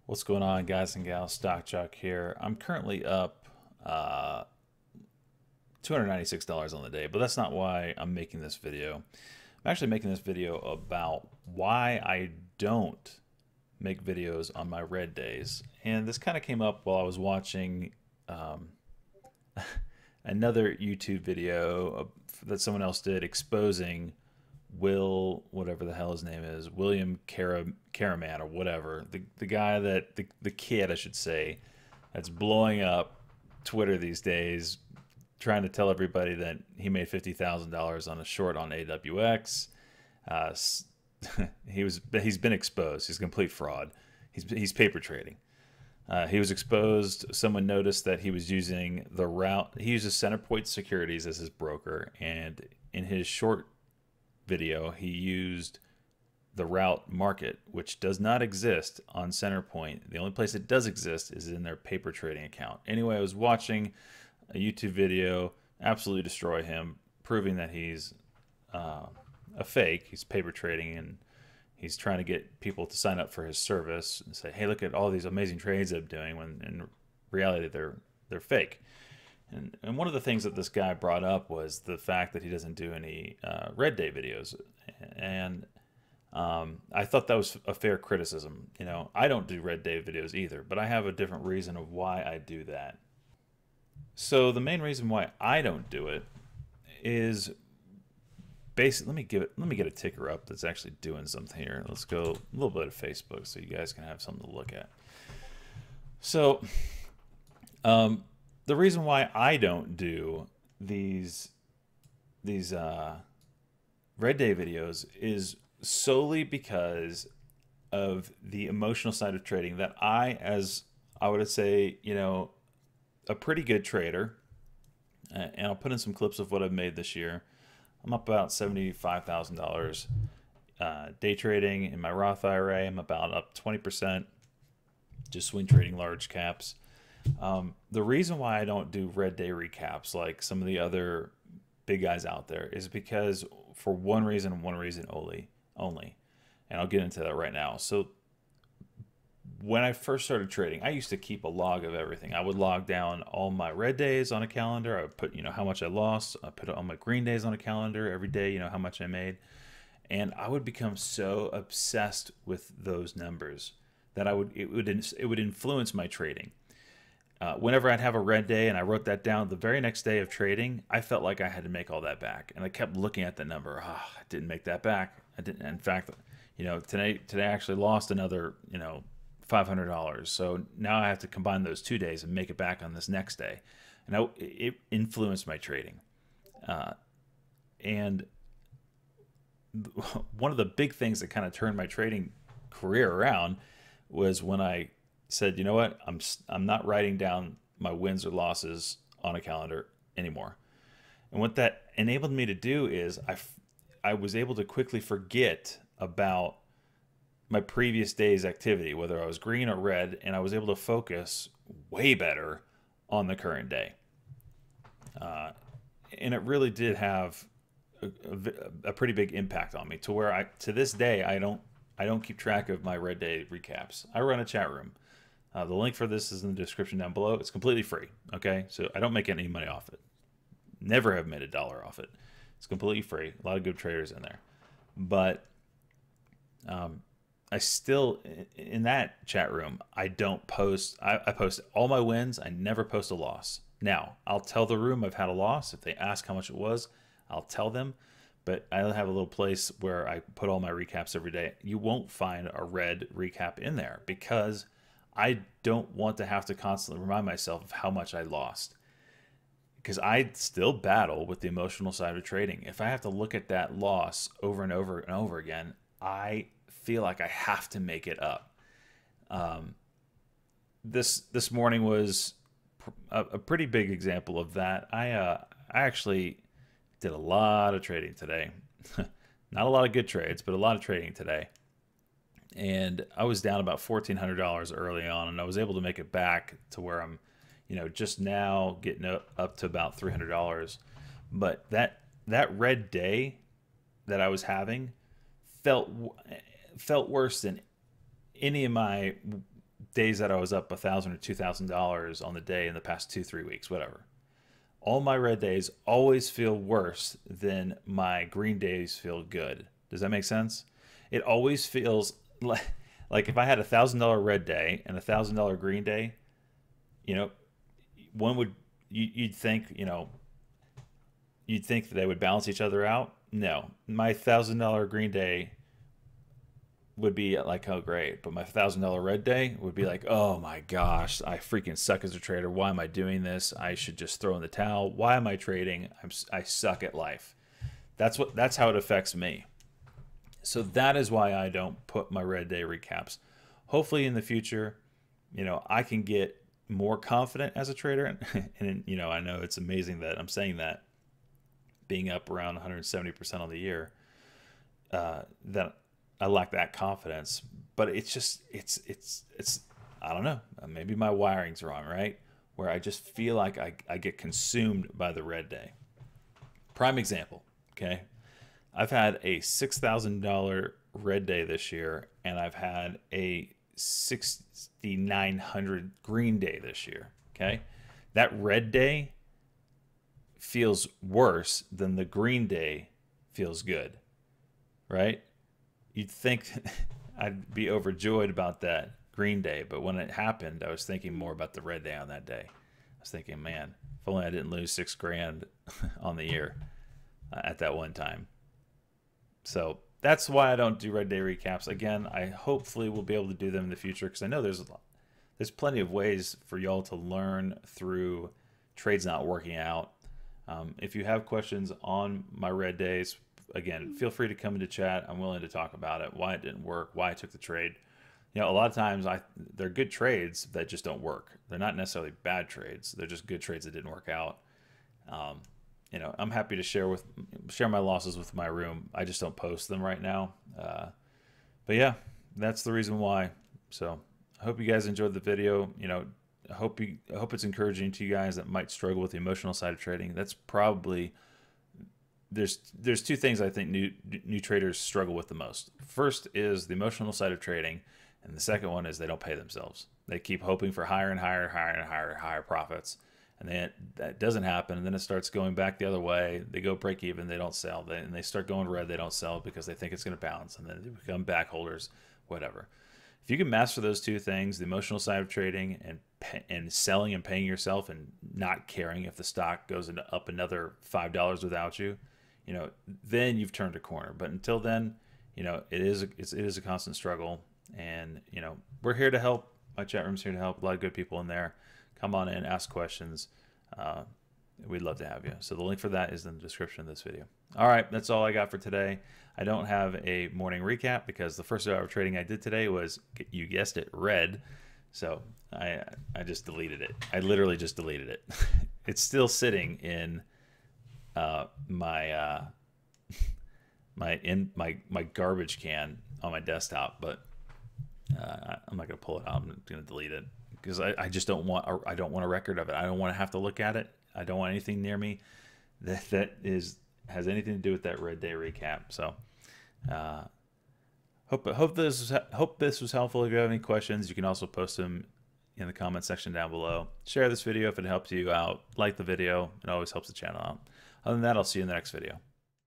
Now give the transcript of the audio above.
What's going on, guys and gals? Stock Chuck here. I'm currently up $296 on the day, but that's not why I'm making this video. I'm actually making this video about why I don't make videos on my red days. And this kind of came up while I was watching another YouTube video that someone else did exposing whatever the hell his name is, William Caraman or whatever, the guy that the kid I should say, that's blowing up Twitter these days, trying to tell everybody that he made $50,000 on a short on AWX. He's been exposed. He's a complete fraud. He's paper trading. He was exposed. Someone noticed that he was using the route. He uses Centerpoint Securities as his broker, and in his short video, he used the route market, which does not exist on Centerpoint. The only place it does exist is in their paper trading account. Anyway, I was watching a YouTube video, absolutely destroy him, proving that he's a fake. He's paper trading, and he's trying to get people to sign up for his service and say, hey, look at all these amazing trades I'm doing, when in reality they're fake. And one of the things that this guy brought up was the fact that he doesn't do any red day videos. And I thought that was a fair criticism. You know, I don't do red day videos either, but I have a different reason of why I do that. So the main reason why I don't do it is basically, let me get a ticker up that's actually doing something here. Let's go a little bit of Facebook so you guys can have something to look at. So the reason why I don't do these red day videos is solely because of the emotional side of trading that as I would say, you know, a pretty good trader, and I'll put in some clips of what I've made this year. I'm up about $75,000 day trading in my Roth IRA. I'm about up 20%, just swing trading large caps. The reason why I don't do red day recaps like some of the other big guys out there is because for one reason and one reason only. And I'll get into that right now. So when I first started trading, I used to keep a log of everything. I would log down all my red days on a calendar. I would put, you know, how much I lost. I put all my green days on a calendar every day, you know, how much I made. And I would become so obsessed with those numbers that it would influence my trading. Whenever I'd have a red day and I wrote that down, the very next day of trading, I felt like I had to make all that back. And I kept looking at the number. I didn't make that back. I didn't. In fact, you know, today I actually lost another, you know, $500. So now I have to combine those 2 days and make it back on this next day. And it influenced my trading. And one of the big things that kind of turned my trading career around was when I said, you know what, I'm not writing down my wins or losses on a calendar anymore. And what that enabled me to do is I was able to quickly forget about my previous day's activity, whether I was green or red, and I was able to focus way better on the current day. And it really did have a pretty big impact on me, to where to this day I don't keep track of my red day recaps. I run a chat room. The link for this is in the description down below. It's completely free, okay? So I don't make any money off it. Never have made $1 off it. It's completely free. A lot of good traders in there. But I still, in that chat room, I don't post. I post all my wins. I never post a loss. Now, I'll tell the room I've had a loss. If they ask how much it was, I'll tell them. But I have a little place where I put all my recaps every day. You won't find a red recap in there because I don't want to have to constantly remind myself of how much I lost, because I still battle with the emotional side of trading. If I have to look at that loss over and over and over again, I feel like I have to make it up. This morning was a pretty big example of that. I actually did a lot of trading today. Not a lot of good trades, but a lot of trading today. And I was down about $1,400 early on, and I was able to make it back to where I'm, you know, just now getting up to about $300. But that red day that I was having felt worse than any of my days that I was up $1,000 or $2,000 on the day in the past 2-3 weeks, whatever. All my red days always feel worse than my green days feel good. Does that make sense? It always feels like if I had $1,000 red day and $1,000 green day, you know, one would you'd think, you'd think that they would balance each other out. No, my $1,000 green day would be like, oh great, but my $1,000 red day would be like, oh my gosh, I freaking suck as a trader. Why am I doing this? I should just throw in the towel. Why am I trading? I suck at life. That's how it affects me. So that is why I don't put my red day recaps. Hopefully in the future, I can get more confident as a trader. And I know it's amazing that I'm saying that, being up around 170% on the year, that I lack that confidence. But it's just, it's I don't know, maybe my wiring's wrong, right? Where I just feel like I get consumed by the red day. Prime example, okay? I've had a $6,000 red day this year, and I've had a 6,900 green day this year, okay? That red day feels worse than the green day feels good, right? You'd think I'd be overjoyed about that green day, but when it happened, I was thinking more about the red day on that day. I was thinking, man, if only I didn't lose $6,000 on the year at that one time. So that's why I don't do red day recaps. Again, I hopefully will be able to do them in the future, because I know there's plenty of ways for y'all to learn through trades not working out. If you have questions on my red days, again, feel free to come into chat. I'm willing to talk about it, why it didn't work, why I took the trade. A lot of times they're good trades that just don't work. They're not necessarily bad trades. They're just good trades that didn't work out. I'm happy to share my losses with my room. I just don't post them right now. But yeah, that's the reason why. So I hope you guys enjoyed the video. I hope it's encouraging to you guys that might struggle with the emotional side of trading. That's probably, there's two things I think new traders struggle with the most. First is the emotional side of trading, and the second one is they don't pay themselves. They keep hoping for higher and higher profits. And then that doesn't happen, and then it starts going back the other way. They go break even, they don't sell, and they start going red, they don't sell because they think it's going to bounce, and then they become back holders, whatever. If you can master those two things, the emotional side of trading and selling and paying yourself and not caring if the stock goes up another $5 without you, then you've turned a corner. But until then, it is a constant struggle, and we're here to help. My chat room's here to help. A lot of good people in there. Come on in, ask questions. We'd love to have you. So the link for that is in the description of this video. All right, that's all I got for today. I don't have a morning recap because the first hour of trading I did today was, you guessed it, red. So I just deleted it. I literally just deleted it. It's still sitting in my garbage can on my desktop, but I'm not gonna pull it out. I'm gonna delete it because I just don't want a record of it. I don't want to have to look at it. I don't want anything near me that has anything to do with that red day recap. So hope this was helpful. If you have any questions, you can also post them in the comment section down below. Share this video if it helps you out. Like the video. It always helps the channel out. Other than that, I'll see you in the next video.